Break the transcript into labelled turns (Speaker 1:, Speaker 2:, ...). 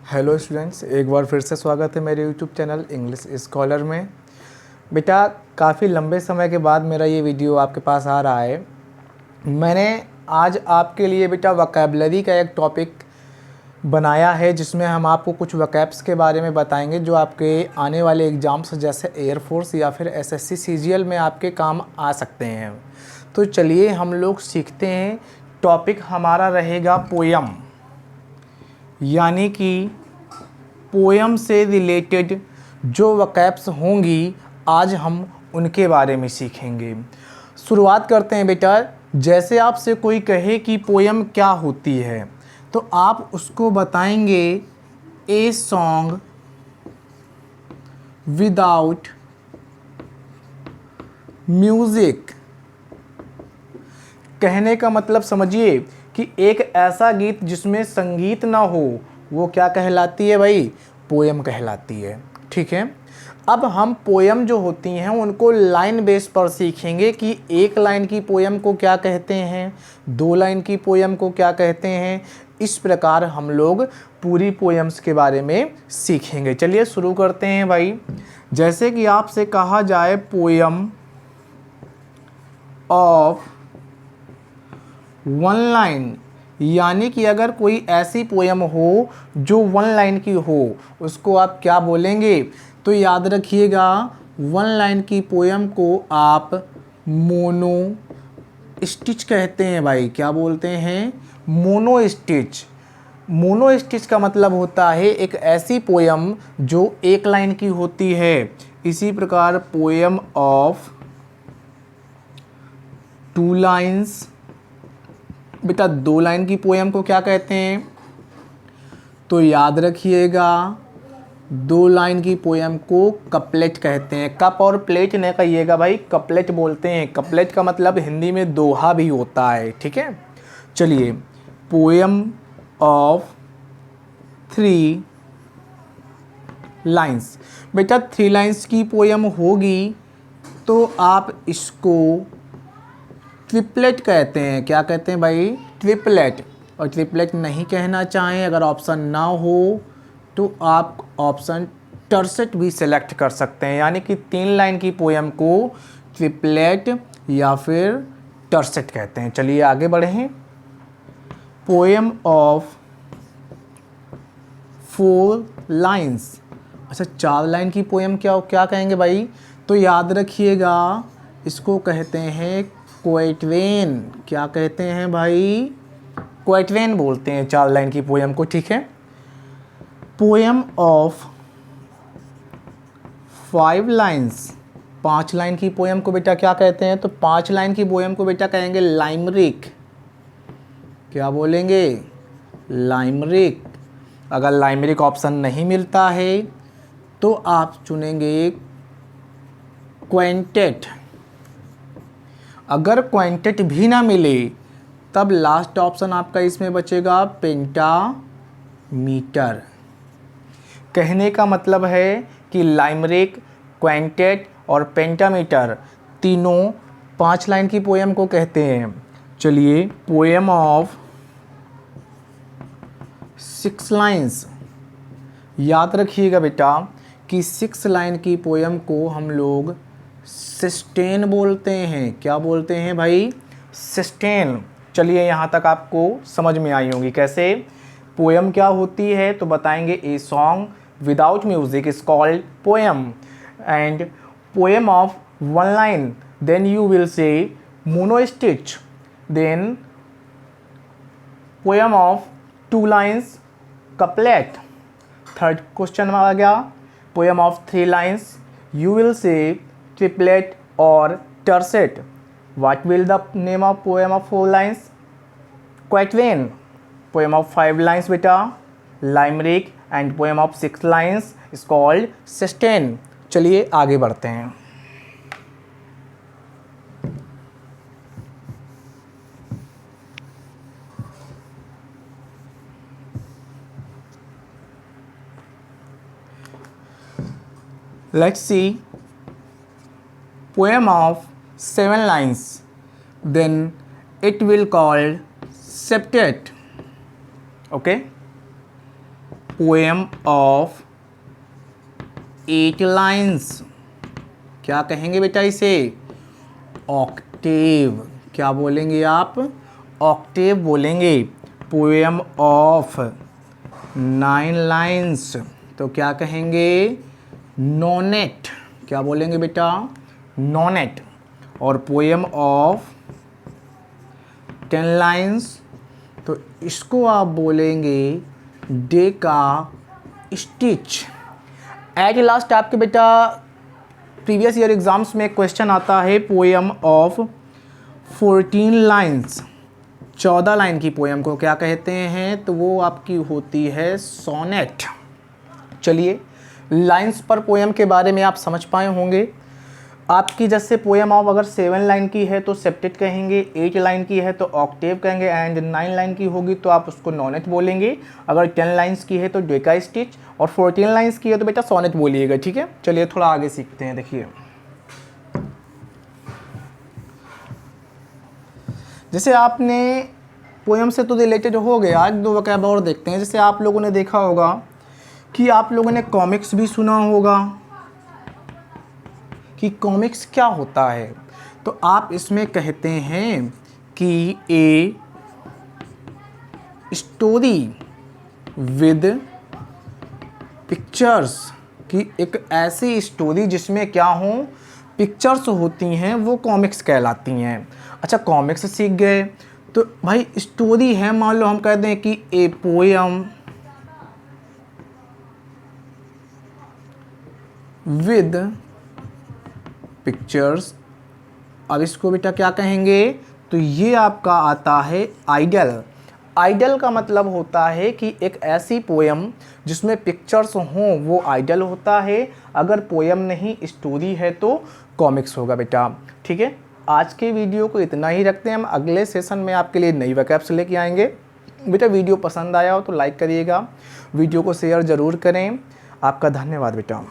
Speaker 1: Hello students, एक बार फिर से स्वागत है मेरे यूट्यूब चैनल इंग्लिश स्कॉलर में। बेटा, काफ़ी लंबे समय के बाद मेरा ये वीडियो आपके पास आ रहा है। मैंने आज आपके लिए बेटा वोकैबुलरी का एक टॉपिक बनाया है जिसमें हम आपको कुछ वोकैब्स के बारे में बताएंगे जो आपके आने वाले एग्ज़ाम्स जैसे एयरफोर्स या फिर एसएससी सीजीएल में आपके काम आ सकते हैं। तो चलिए हम लोग सीखते हैं। टॉपिक हमारा रहेगा पोयम, यानी कि पोयम से रिलेटेड जो वोकैब्स होंगी आज हम उनके बारे में सीखेंगे। शुरुआत करते हैं बेटा। जैसे आपसे कोई कहे कि पोयम क्या होती है तो आप उसको बताएंगे ए सॉन्ग विदाउट म्यूज़िक। कहने का मतलब समझिए कि एक ऐसा गीत जिसमें संगीत ना हो वो क्या कहलाती है भाई? पोयम कहलाती है। ठीक है, अब हम पोयम जो होती हैं उनको लाइन बेस पर सीखेंगे कि एक लाइन की पोयम को क्या कहते हैं, दो लाइन की पोयम को क्या कहते हैं। इस प्रकार हम लोग पूरी पोयम्स के बारे में सीखेंगे। चलिए शुरू करते हैं भाई। जैसे कि आपसे कहा जाए पोयम ऑफ वन लाइन, यानी कि अगर कोई ऐसी पोयम हो जो वन लाइन की हो उसको आप क्या बोलेंगे? तो याद रखिएगा, वन लाइन की पोयम को आप मोनो स्टिच कहते हैं भाई। क्या बोलते हैं? Mono stitch. मोनो स्टिच का मतलब होता है एक ऐसी पोयम जो एक लाइन की होती है। इसी प्रकार पोयम ऑफ टू लाइन्स, बेटा दो लाइन की पोयम को क्या कहते हैं? तो याद रखिएगा, दो लाइन की पोयम को कपलेट कहते हैं। कप और प्लेट नहीं कहिएगा भाई, कपलेट बोलते हैं। कपलेट का मतलब हिंदी में दोहा भी होता है। ठीक है, चलिए पोयम ऑफ थ्री लाइन्स। बेटा थ्री लाइन्स की पोयम होगी तो आप इसको ट्रिपलेट कहते हैं। क्या कहते हैं भाई? ट्रिपलेट। और ट्रिपलेट नहीं कहना चाहें, अगर ऑप्शन ना हो तो आप ऑप्शन टर्सेट भी सिलेक्ट कर सकते हैं, यानी कि तीन लाइन की पोयम को ट्रिपलेट या फिर टर्सेट कहते हैं। चलिए आगे बढ़ें। पोयम ऑफ फोर लाइन्स, अच्छा चार लाइन की पोयम क्या क्या कहेंगे भाई? तो याद रखिएगा, इसको कहते हैं क्वैट्रेन। क्या कहते हैं भाई? क्वैट्रेन बोलते हैं चार लाइन की पोयम को। ठीक है, पोयम ऑफ फाइव लाइन्स, पाँच लाइन की पोयम को बेटा क्या कहते हैं? तो पाँच लाइन की पोयम को बेटा कहेंगे लाइमरिक। क्या बोलेंगे? लाइमरिक। अगर लाइमरिक ऑप्शन नहीं मिलता है तो आप चुनेंगे क्विंटेट। अगर क्विंटेट भी ना मिले तब लास्ट ऑप्शन आपका इसमें बचेगा पेंटामीटर। कहने का मतलब है कि लाइमरिक, क्विंटेट और पेंटामीटर तीनों पाँच लाइन की पोयम को कहते हैं। चलिए पोयम ऑफ सिक्स लाइन्स, याद रखिएगा बेटा कि सिक्स लाइन की पोयम को हम लोग सस्टेन बोलते हैं। क्या बोलते हैं भाई? सस्टेन। चलिए यहाँ तक आपको समझ में आई होंगी कैसे पोयम क्या होती है। तो बताएंगे a song without music is called poem, and poem of one line then you will say monostich, then poem of two lines couplet. Third question आ गया, poem of three lines you will say triplet और tercet. What will the name of poem of four lines? Quatrain. Poem of five lines बेटा limerick, and poem of six lines is called sustain. चलिए आगे बढ़ते हैं। Let's see poem of seven lines, then it will called septet. Okay, poem of 8 lines. क्या कहेंगे बेटा इसे? Octave. क्या बोलेंगे आप? ऑक्टेव बोलेंगे। पोएम ऑफ 9 लाइन्स तो क्या कहेंगे? नोनेट। क्या बोलेंगे बेटा? नोनेट। और पोएम ऑफ 10 लाइन्स तो इसको आप बोलेंगे डेका स्टिच। एट लास्ट आपके बेटा प्रीवियस ईयर एग्जाम्स में क्वेश्चन आता है पोएम ऑफ 14 लाइन्स। 14 लाइन की पोएम को क्या कहते हैं? तो वो आपकी होती है सोनेट। चलिए, लाइन्स पर पोएम के बारे में आप समझ पाए होंगे। आपकी जैसे पोएम ऑफ अगर 7 लाइन की है तो सेप्टेट कहेंगे, 8 लाइन की है तो ऑक्टेव कहेंगे, एंड 9 लाइन की होगी तो आप उसको नोनेट बोलेंगे। अगर 10 लाइन्स की है तो डेका स्टिच, और 14 लाइन्स की है तो बेटा सोनेट बोलिएगा। ठीक है, चलिए थोड़ा आगे सीखते हैं। देखिए, जैसे आपने पोएम से तो रिलेटेड हो गया, आज 2 वोकैब और देखते हैं। जैसे आप लोगों ने देखा होगा कि आप लोगों ने कॉमिक्स भी सुना होगा कि कॉमिक्स क्या होता है। तो आप इसमें कहते हैं कि ए स्टोरी विद पिक्चर्स, कि एक ऐसी स्टोरी जिसमें क्या हो, पिक्चर्स होती हैं, वो कॉमिक्स कहलाती हैं। अच्छा, कॉमिक्स सीख गए तो भाई स्टोरी है, मान लो हम कहते हैं कि ए पोएम विद पिक्चर्स। अब इसको बेटा क्या कहेंगे? तो ये आपका आता है आइडल। आइडल का मतलब होता है कि एक ऐसी पोएम जिसमें पिक्चर्स हों वो आइडल होता है। अगर पोएम नहीं स्टोरी है तो कॉमिक्स होगा बेटा। ठीक है, आज के वीडियो को इतना ही रखते हैं। हम अगले सेशन में आपके लिए नई वोकैब्स लेके आएंगे। बेटा वीडियो पसंद आया हो तो लाइक करिएगा, वीडियो को शेयर ज़रूर करें। आपका धन्यवाद बेटा।